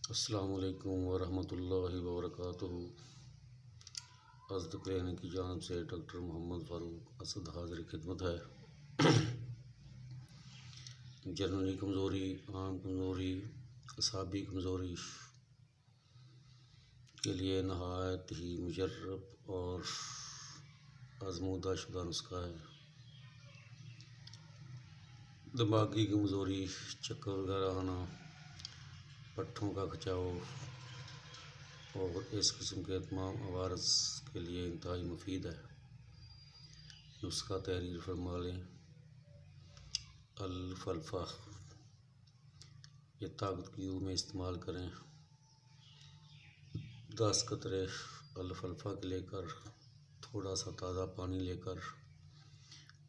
السلام علیکم ورحمۃ اللہ وبرکاتہ۔ ازد کلینک کی جانب سے ڈاکٹر محمد فاروق اسد حاضر خدمت ہے۔ جنرلی کمزوری، عام کمزوری، اعصابی کمزوری کے لیے نہایت ہی مجرب اور آزمودہ شدہ نسخہ ہے۔ دماغی کمزوری، چکر وغیرہ آنا، پٹھوں کا کھچاؤ اور اس قسم کے تمام عوارض کے لیے انتہائی مفید ہے۔ نسخہ تحریر فرما لیں: الفلفا۔ یہ طاقت کی میں استعمال کریں۔ 10 قطرے الفلفا لے کر تھوڑا سا تازہ پانی لے کر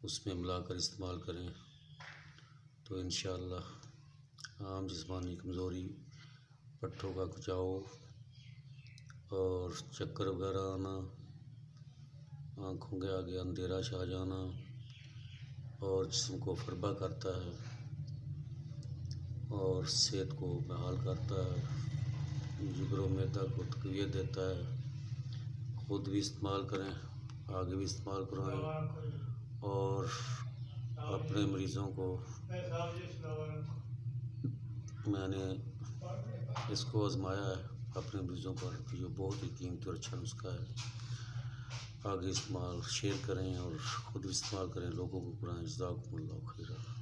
اس میں ملا کر استعمال کریں تو انشاءاللہ عام جسمانی کمزوری، پٹھوں کا کھچاؤ اور چکر وغیرہ آنا، آنکھوں کے آگے اندھیرا چھا جانا اور جسم کو فربا کرتا ہے اور صحت کو بحال کرتا ہے، جگر و معدہ کو تقویت دیتا ہے۔ خود بھی استعمال کریں، آگے بھی استعمال کرائیں اور اپنے مریضوں کو میں نے اس کو آزمایا ہے اپنے مریضوں پر، جو بہت ہی قیمتی اور اچھا نسخہ ہے۔ آگے استعمال شیئر کریں اور خود بھی استعمال کریں، لوگوں کو کرائیں۔ جزاکم اللہ خیرا۔